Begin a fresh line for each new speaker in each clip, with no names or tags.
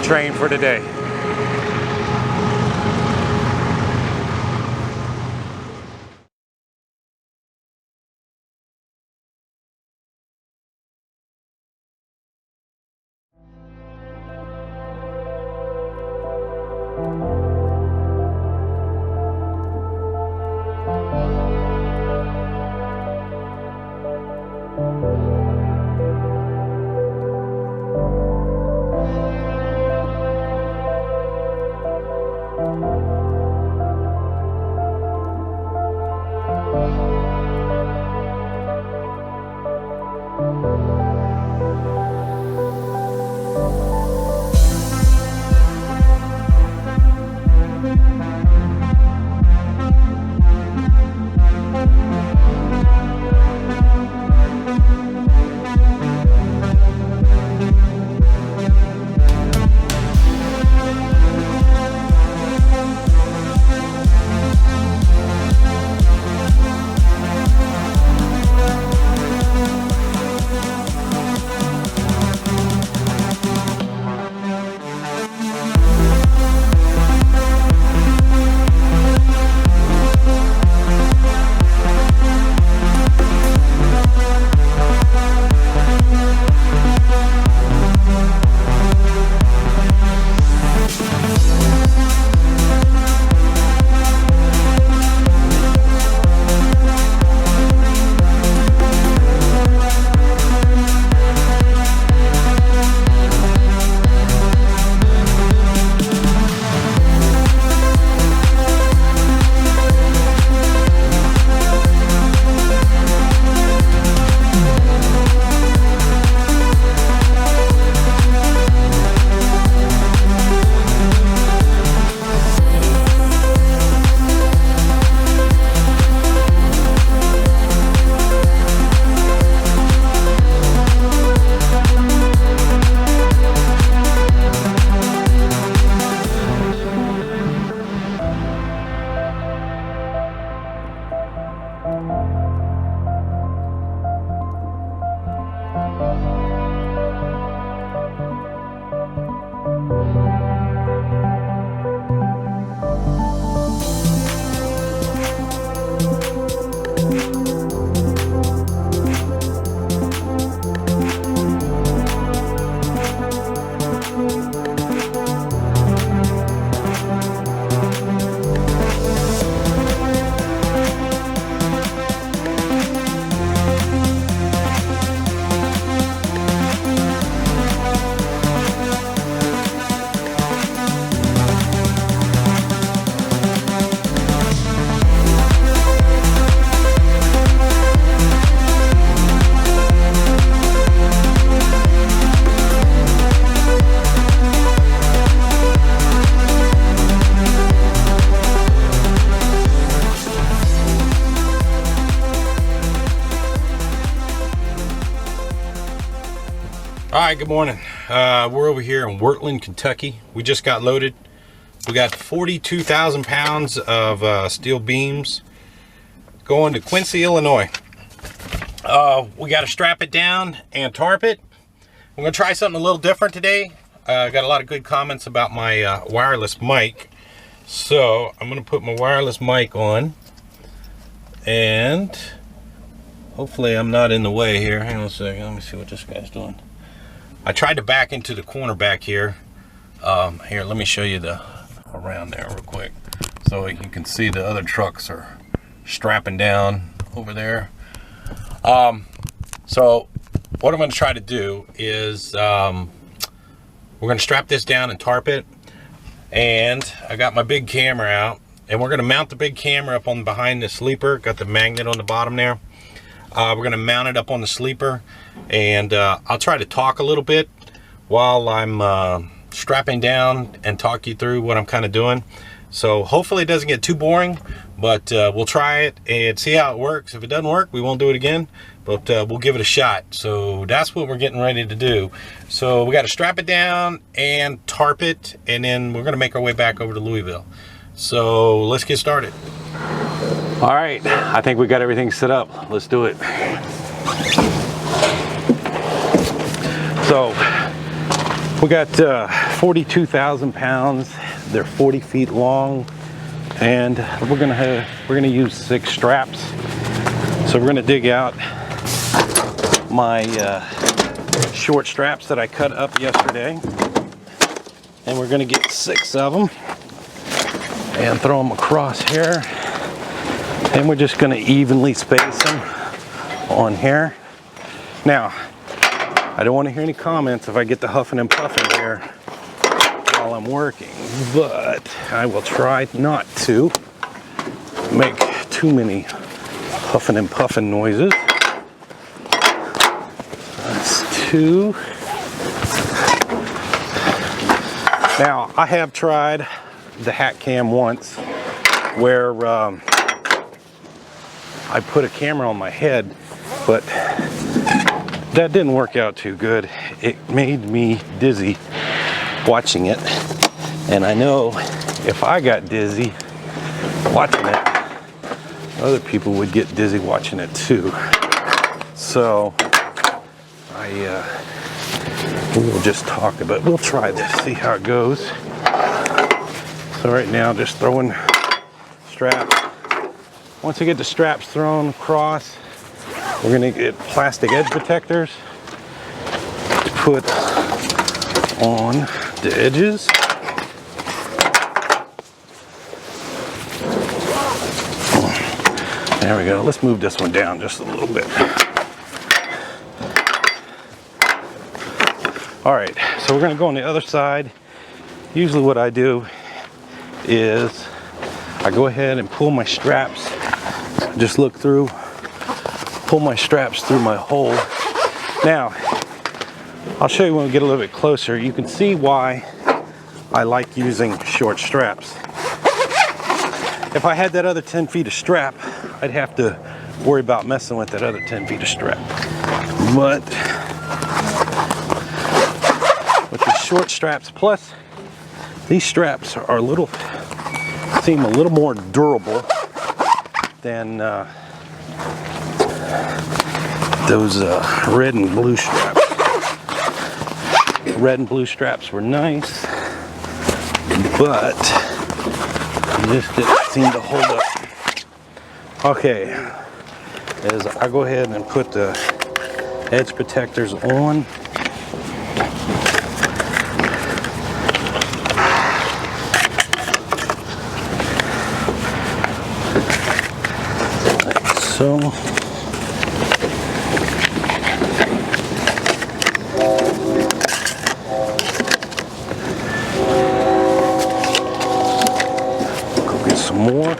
train for today.
All right, good morning. We're over here in Wurtland, Kentucky. We just got loaded. We got 42,000 pounds of steel beams going to Quincy, Illinois. We got to strap it down and tarp it. I'm gonna try something a little different today. I got a lot of good comments about my wireless mic. So I'm gonna put my wireless mic on and hopefully I'm not in the way here. Hang on a second, let me see what this guy's doing. I tried to back into the corner back here. Here, let me show you the around there real quick, so you can see the other trucks are strapping down over there. So what I'm going to try to do is we're going to strap this down and tarp it, and I got my big camera out, and we're going to mount the big camera up on behind the sleeper. Got the magnet on the bottom there. We're going to mount it up on the sleeper, and I'll try to talk a little bit while I'm strapping down and talk you through what I'm kind of doing. So hopefully it doesn't get too boring, but we'll try it and see how it works. If it doesn't work, we won't do it again, but we'll give it a shot. So that's what we're getting ready to do. So we got to strap it down and tarp it, and then we're going to make our way back over to Louisville. So let's get started. All right, I think we got everything set up. Let's do it. So we got 42,000 pounds. They're 40 feet long, and we're gonna use 6 straps. So we're gonna dig out my short straps that I cut up yesterday, and we're gonna get 6 of them and throw them across here, and we're just gonna evenly space them on here. Now, I don't want to hear any comments if I get to huffing and puffing here while I'm working, but I will try not to make too many huffing and puffing noises. That's 2. Now, I have tried the hat cam once where I put a camera on my head, but that didn't work out too good. It made me dizzy watching it, and I know if I got dizzy watching it, other people would get dizzy watching it too. So we'll just talk about it. We'll try this, see how it goes. So right now, just throwing straps. Once I get the straps thrown across, we're gonna get plastic edge protectors to put on the edges. There we go. Let's move this one down just a little bit. All right, so we're gonna go on the other side. Usually what I do is I go ahead and pull my straps, just look through, pull my straps through my hole. Now, I'll show you when we get a little bit closer. You can see why I like using short straps. If I had that other 10 feet of strap, I'd have to worry about messing with that other 10 feet of strap. But with the short straps, plus these straps are seem a little more durable than those red and blue straps. Red and blue straps were nice, but this didn't seem to hold up. Okay, as I go ahead and put the edge protectors on. Like so. Go get some more.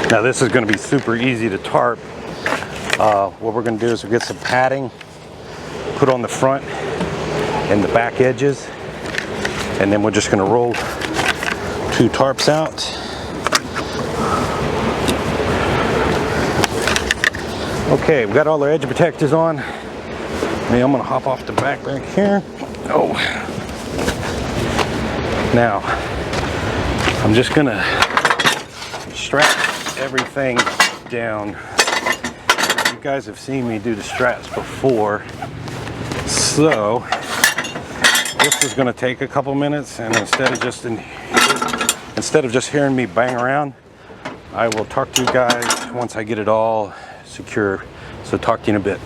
Now this is going to be super easy to tarp. What we're going to do is we'll get some padding, put on the front and the back edges, and then we're just going to roll 2 tarps out. Okay, we got all our edge protectors on. Now I'm going to hop off the back right here. Oh. Now, I'm just going to strap everything down. You guys have seen me do the straps before, so this is going to take a couple minutes, and instead of just hearing me bang around, I will talk to you guys once I get it all secure. So talk to you in a bit.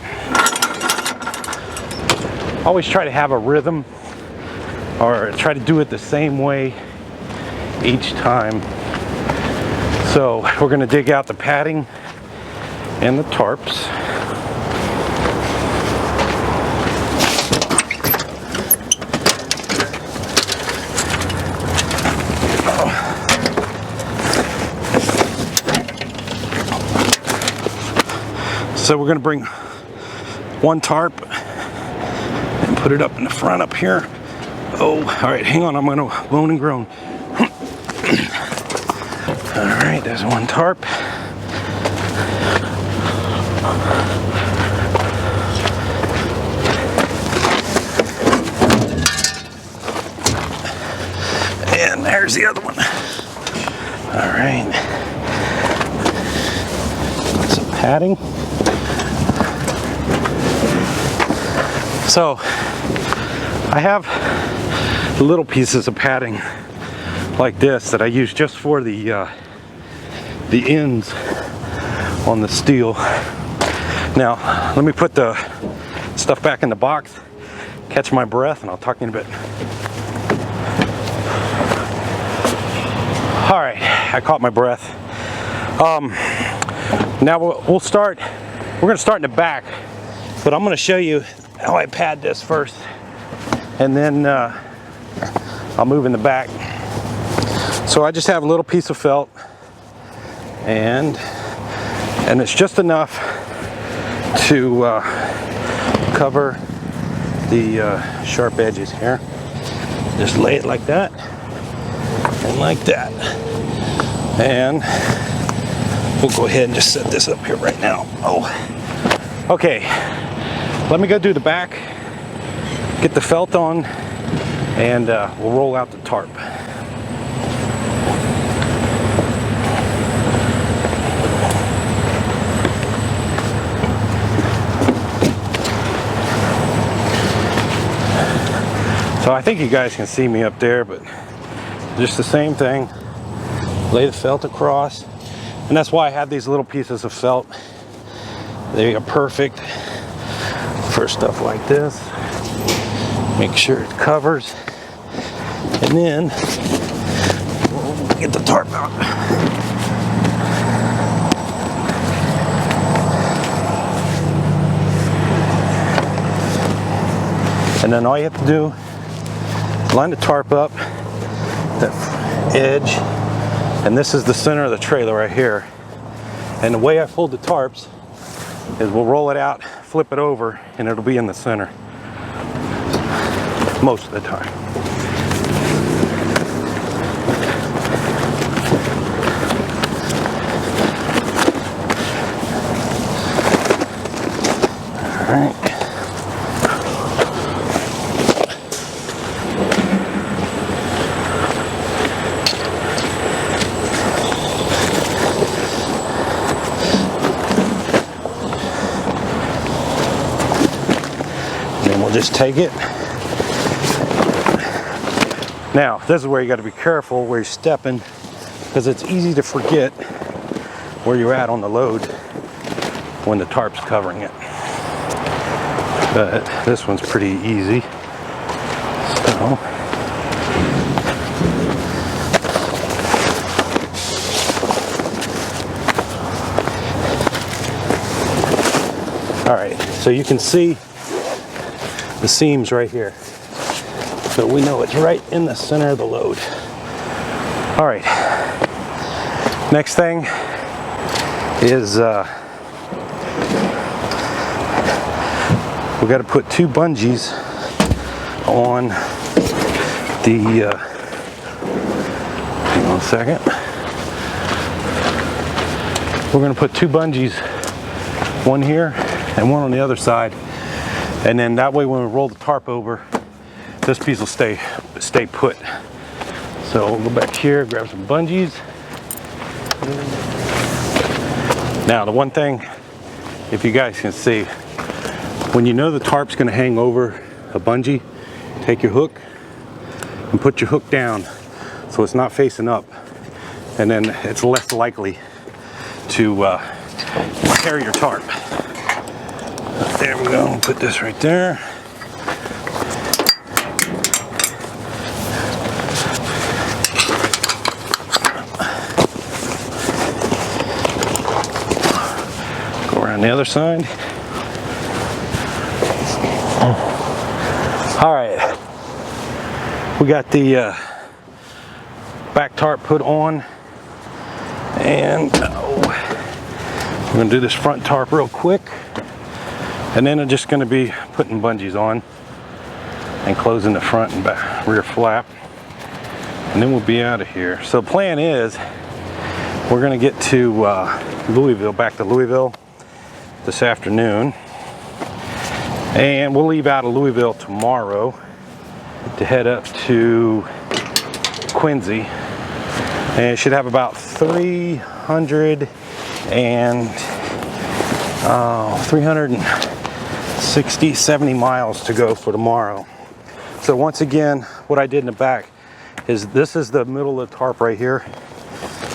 Always try to have a rhythm, or try to do it the same way each time. So we're going to dig out the padding and the tarps. So we're going to bring 1 tarp and put it up in the front up here. Oh, all right, hang on, I'm going to moan and groan. All right, there's 1 tarp. And there's the other one. All right. Some padding. So I have little pieces of padding like this that I use just for the ends on the steel. Now, let me put the stuff back in the box, catch my breath, and I'll talk to you in a bit. All right, I caught my breath. Now we'll start, we're gonna start in the back, but I'm gonna show you how I pad this first, and then I'll move in the back. So I just have a little piece of felt, and it's just enough to cover the sharp edges here. Just lay it like that and like that, and we'll go ahead and just set this up here right now. Oh, okay, let me go do the back, get the felt on, and we'll roll out the tarp. So I think you guys can see me up there, but just the same thing. Lay the felt across, and that's why I have these little pieces of felt. They are perfect for stuff like this. Make sure it covers, and then we'll get the tarp out. And then all you have to do, line the tarp up, that edge, and this is the center of the trailer right here. And the way I fold the tarps is we'll roll it out, flip it over, and it'll be in the center most of the time. All right. Just take it. Now, this is where you got to be careful where you're stepping, because it's easy to forget where you're at on the load when the tarp's covering it. But this one's pretty easy. So, all right, so you can see the seams right here, so we know it's right in the center of the load. All right, next thing is we got to put 2 bungees on the hang on a second. We're going to put 2 bungees, one here and one on the other side. And then that way when we roll the tarp over, this piece will stay put. So we'll go back here, grab some bungees. Now the one thing, if you guys can see, when you know the tarp's gonna hang over a bungee, take your hook and put your hook down so it's not facing up. And then it's less likely to tear your tarp. There we go, put this right there. Go around the other side. All right, we got the back tarp put on, and we're gonna do this front tarp real quick. And then I'm just going to be putting bungees on and closing the front and back rear flap, and then we'll be out of here. So the plan is we're going to get to Louisville, back to Louisville this afternoon, and we'll leave out of Louisville tomorrow to head up to Quincy, and it should have about 360, 70 miles to go for tomorrow. So once again, what I did in the back is this is the middle of the tarp right here,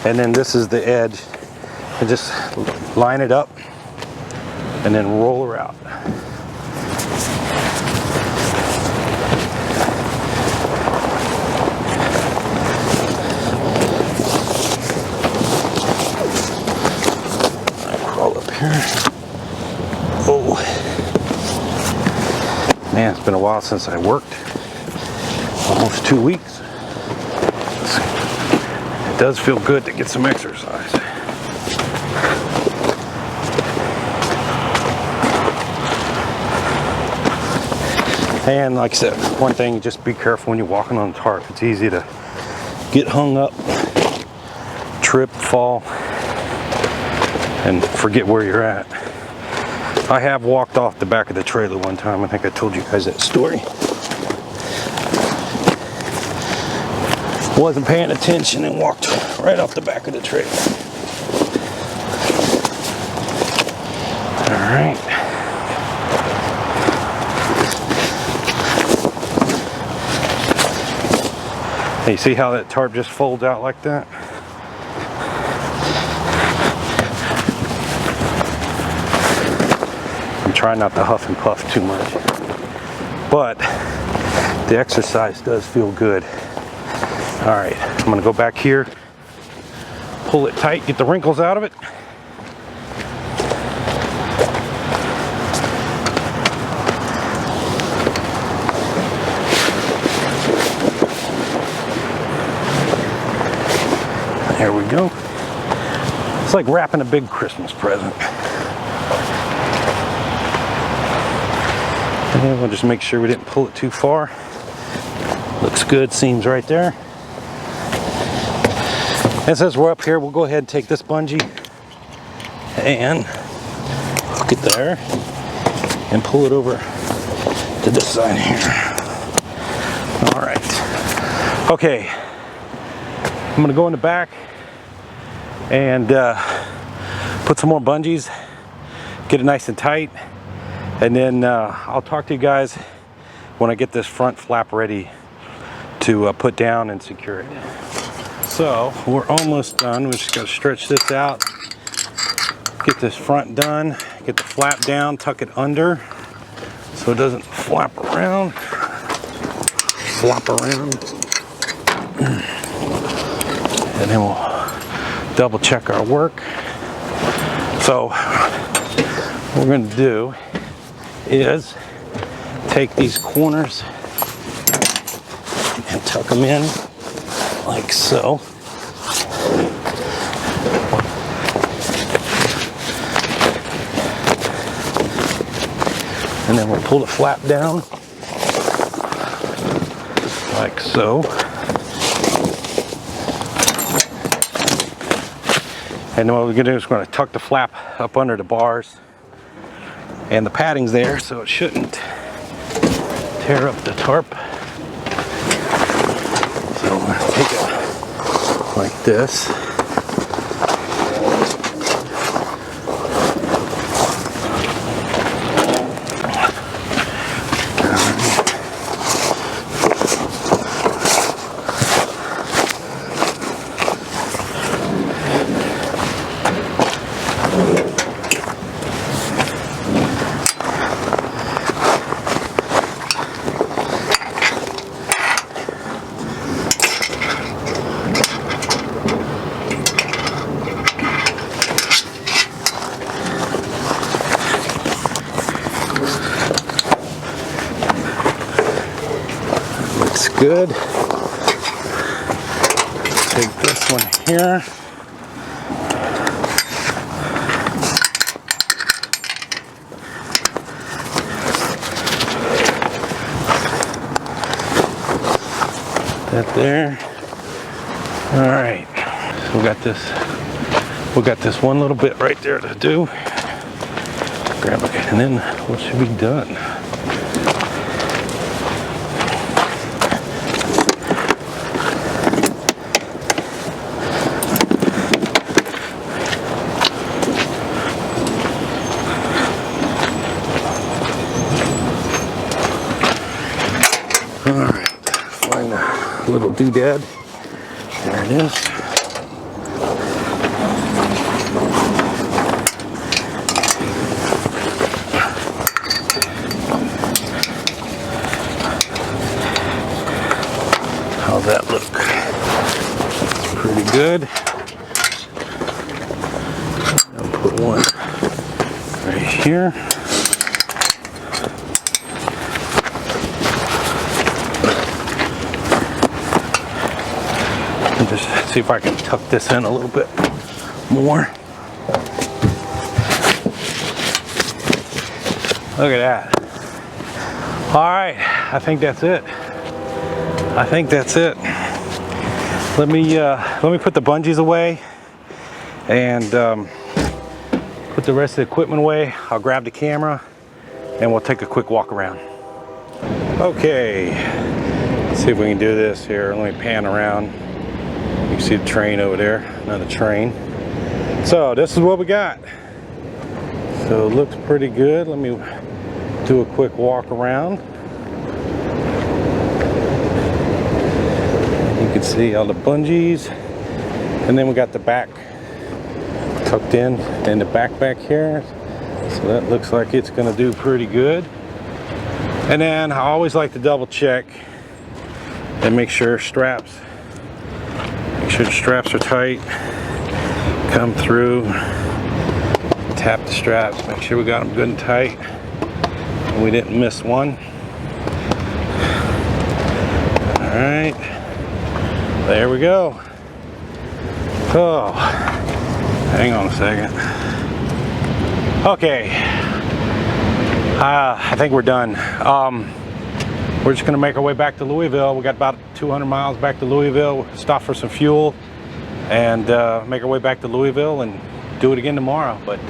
and then this is the edge, and just line it up and then roll her out. Crawl up here. Oh man, it's been a while since I worked. Almost 2 weeks. It does feel good to get some exercise. And like I said, one thing, just be careful when you're walking on the tarp. It's easy to get hung up, trip, fall, and forget where you're at. I have walked off the back of the trailer one time. I think I told you guys that story. Wasn't paying attention and walked right off the back of the trailer. All right. Hey, you see how that tarp just folds out like that? I'm trying not to huff and puff too much, but the exercise does feel good. All right, I'm gonna go back here, pull it tight, get the wrinkles out of it. There we go. It's like wrapping a big Christmas present. And we'll just make sure we didn't pull it too far. Looks good, seams right there. And since we're up here, we'll go ahead and take this bungee and hook it there and pull it over to this side here. All right. Okay. I'm gonna go in the back and put some more bungees, get it nice and tight, and then I'll talk to you guys when I get this front flap ready to put down and secure it. So we're almost done. We just gotta stretch this out, get this front done, get the flap down, tuck it under so it doesn't flap around. And then we'll double check our work. So what we're going to do is take these corners and tuck them in like so. And then we'll pull the flap down like so. And then what we're gonna do is we're gonna tuck the flap up under the bars, and the padding's there, so it shouldn't tear up the tarp. So we're gonna take it like this. Good. Take this one here. That there. All right. So we got this one little bit right there to do. Grab it, and then what should be done? little doodad. There it is. How's that look? Pretty good. I'll put one right here. And just see if I can tuck this in a little bit more. Look at that. All right, I think that's it. I think that's it. Let me put the bungees away and put the rest of the equipment away. I'll grab the camera and we'll take a quick walk around. Okay, let's see if we can do this here. Let me pan around. You can see the train over there, another train. So this is what we got. So it looks pretty good. Let me do a quick walk around. You can see all the bungees, and then we got the back tucked in the back here. So that looks like it's going to do pretty good. And then I always like to double check and make sure the straps are tight. Come through, tap the straps, make sure we got them good and tight and we didn't miss one. All right, there we go. Oh, hang on a second. Okay, I think we're done. We're just gonna make our way back to Louisville. We got about 200 miles back to Louisville. Stop for some fuel and make our way back to Louisville and do it again tomorrow. But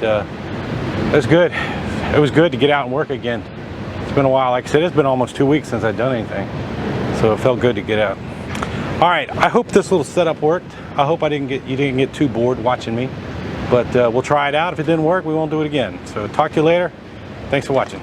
it's good. It was good to get out and work again. It's been a while. Like I said, it's been almost 2 weeks since I've done anything. So it felt good to get out. All right, I hope this little setup worked. I hope you didn't get too bored watching me. But we'll try it out. If it didn't work, we won't do it again. So talk to you later. Thanks for watching.